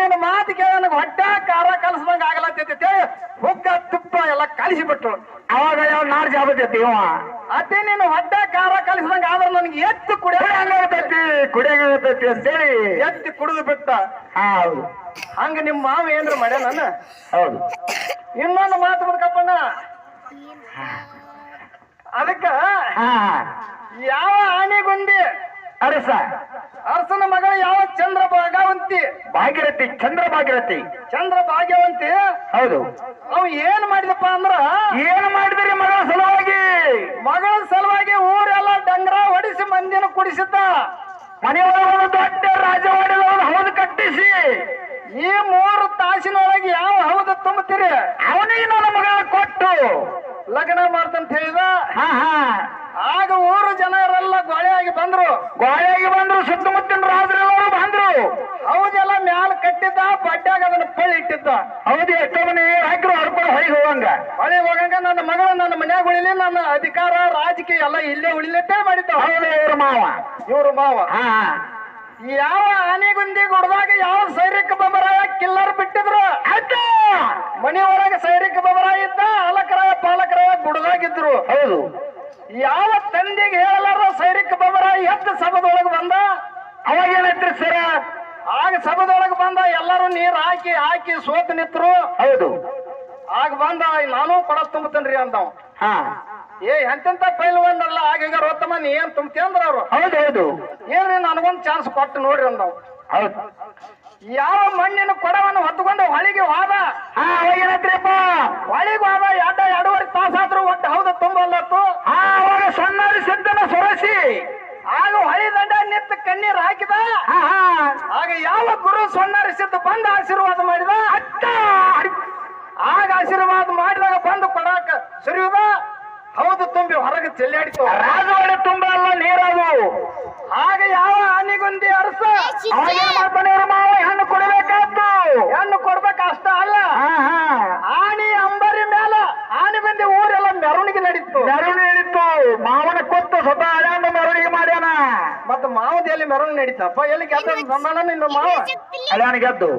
ನಿನ್ನ ಮಾತು ಕೇಳಿ ನನಗೆ ಹೊಟ್ಟೆ ಖಾರ ಕಲಸ್ದಂಗ ಆಗಲತ್ತೈತಿ ಹುಗ್ಗ ತುಪ್ಪ ಎಲ್ಲ ಕಲಿಸಿಬಿಟ್ರು. ಅವಾಗ ಯಾವ ನಾಡ್ ಜಾಬತ್ತೈತಿ ಇವ ಅದೇ ನೀನು ಹೊಟ್ಟೆ ಖಾರ ಕಲಿಸ್ದಂಗ ಆದ್ರೆ ನನಗೆ ಎತ್ತು ಕುಡಿಯಾಗತೈತಿ ಕುಡಿಯಾಗತೈತಿ ಅಂತೇಳಿ ಎತ್ತಿ ಕುಡಿದು ಬಿಟ್ಟ. ಹೌದು ಹಂಗ ನಿಮ್ಮ ಮಾವ ಏನ್ರ ಮಾಡ್ಯ ನನ್ನ. ಹೌದು ಇನ್ನೊಂದು ಮಾತು ಬಿಡ್ಕಪ್ಪಣ್ಣ, ಅದಕ್ಕ ಯಾವ ಆನೆಗೊಂದಿ ಅರಸ ಅರಸನ ಮಗಳು ಯಾವ ಚಂದ್ರ ಭಾಗವಂತಿ ಭಾಗ್ಯರಥಿ ಚಂದ್ರ ಭಾಗ್ಯರಥಿ ಚಂದ್ರ ಭಾಗ್ಯವಂತಿ. ಹೌದು ಅವ್ ಏನ್ ಮಾಡಿದಪ್ಪ ಅಂದ್ರ ಏನು ಮಾಡಿದ್ರಿ ಮಗಳ ಸಲುವಾಗಿ? ಮಗಳ ಸಲುವಾಗಿ ಊರೆಲ್ಲ ಡಂಗ್ರ ಹೊಡಿಸಿ ಮಂದಿನ ಕುಡಿಸಿದ್ದ. ಮನೆಯೊಳಗೆ ದೊಡ್ಡ ರಾಜವಾಡಿ ಹೌದು ಕಟ್ಟಿಸಿ ಈ 3 ತಾಸಿನೊಳಗೆ ಯಾವ ಹೌದು ತುಂಬುತ್ತೀರಿ ಅವನಿಗೆ ನನ್ನ ಮಗಳ ಕೊಟ್ಟು ಲಗ್ನ ಮಾಡ್ತಂತ ಹೇಳಿದ. ಹಾ ಹಾ ಆಗ ಊರು ಜನರೆಲ್ಲ ಗೋಳೆಯಾಗಿ ಬಂದ್ರು. ಗೋಳೆಯಾಗಿ ಬಂದ್ರು, ಸುತ್ತಮುತ್ತಿನ ರಾಜರೆಲ್ಲರೂ ಬಂದ್ರು. ಹೌದೆಲ್ಲ ಮ್ಯಾಲ ಕಟ್ಟಿದ್ದ, ಬಡ್ಡ್ಯಾಗ ಅದನ್ನ ಪಳ್ಳಿ ಇಟ್ಟಿದ್ದ. ಹೌದು ಎಷ್ಟೋ ಮನೆ ಹಾಕಿರು ಹರ್ಕೊಂಡು ಹೊಳಿಗೆ ಹೋಗಂಗ ಹೊಳಿಗೆ ಹೋಗಂಗ ನನ್ನ ಮಗಳು ನನ್ನ ಮನ್ಯಾಗ ಉಳಿಲಿ, ನನ್ನ ಅಧಿಕಾರ ರಾಜಕೀಯ ಎಲ್ಲ ಇಲ್ಲೇ ಉಳಿಲತ್ತೇ ಮಾಡಿದ್ದ. ಹೌದು ಇವ್ರ ಮಾವ ಹಾ ಯಾವ ಆನೆಗುಂದಿ ಗುಡ್ದಾಗ ಯಾವ ಸೈರಿಕ ಬಬರಾಯ ಕಿಲ್ಲರ್ ಬಿಟ್ಟಿದ್ರು. ಮನೆಯೊಳಗೆ ಸೈರಿಕ ಬಬರಾಯ ಇದ್ದ, ಅಲಕರಾಯ ಪಾಲಕರಾಯ ಗುಡ್ದಾಗಿದ್ರು. ಹೌದು ಯಾವ ತಂದೆಗೆ ಹೇಳಲಾರ ಸೈರಿಕ ಬಬರಾಯ ಎತ್ತ ಸಭದೊಳಗೆ ಬಂದ. ಅವಾಗ ಏನೈತ್ರಿ ಸರ? ಆಗ ಸಭದೊಳಗೆ ಬಂದ, ಎಲ್ಲರೂ ನೀರ್ ಹಾಕಿ ಹಾಕಿ ಸೋತು ನಿತ್ರು. ಹೌದು ಆಗ ಬಂದ, ನಾನು ಕೊಡ ತುಂಬತೇನ್ರಿ ಅಂದವ್. ಹಾ ಎಂತೆಂತ ಪೈಲ್ವನ್ನಲ್ಲ ಆಗೀಗ ರೋತಮ್ಮ ನೀ ಏನ್ ತುಂಬ್ತಿ ಅಂದ್ರ ಅವ್ರು. ಹೌದು ಹೌದು ಏನ್ರಿ ನನಗೊಂದ್ ಚಾನ್ಸ್ ಕೊಟ್ಟು ನೋಡ್ರಿ ಅಂದವ್. ಹೌದು ಯಾವ ಮಣ್ಣಿನ ಕೊಡವನ್ನು ಹೊತ್ತುಕೊಂಡು ಹೊಳಿಗೆ ಹೋದ. ಅವಾಗ ಏನೈತ್ರಿಪ್ಪ? ಹೊಳಿಗೆ ಹೋದ, 2.5 ತಾಸಾದ್ರೂ ಒಟ್ಟು ಹೌದು ತುಂಬಲ್ಲತ್ತು. ಅವಾಗ ಸಣ್ಣರಿ ಸಿದ್ದನ ಸೊರಸಿ ಆಗ ಹೊಳಿ ದಂಡ ನಿಂತು ಕಣ್ಣೀರ್ ಹಾಕಿದ. ಆಗ ಯಾವ ಗುರು ಸೊನ್ನರಿಸಿದ್ದ ಬಂದು ಆಶೀರ್ವಾದ ಮಾಡಿದ. ಆಗ ಆಶೀರ್ವಾದ ಮಾಡಿದಾಗ ಬಂದು ಕೊಡಾಕ ಸುರಿಯುದ ಹೌದು ತುಂಬಿ ಹೊರಗೆ ಚೆಲ್ಲಾಡಿತು. ರಾಜವಾಡಿ ತುಂಬ ಅಲ್ಲ ನೀರವು. ಆಗ ಯಾವ ಆನೆಗುಂದಿ ಅರಸ ಮಾಡ್ತಾನೆ ಮಾವ ಹೆಣ್ಣು ಕೊಡಬೇಕಾದ್ದು. ಹೆಣ್ಣು ಕೊಡ್ಬೇಕ ಅಷ್ಟ ಅಲ್ಲ, ಆನೆ ಅಂಬರಿ ಮೇಲ ಆನೆಗುಂದಿ ಊರೆಲ್ಲ ಮೆರವಣಿಗೆ ನಡೀತು. ಮೆರವಣಿಗೆ ನಡೀತು. ಮಾವನ ಕೊಟ್ಟು ಸ್ವತಃ ಹಳ್ಯಾಂಡ ಮೆರವಣಿಗೆ ಮಾಡ್ಯಾನ. ಮತ್ತ ಮಾವದ ಎಲ್ಲಿ ಮೆರವಣಿಗೆ ನಡೀತಪ್ಪ? ಎಲ್ಲಿ ಗೆದ್ದ ಸಂಬಂಧ ನಿನ್ನ ಮಾವ ಹಳ್ಯಾಣ ಗೆದ್ದು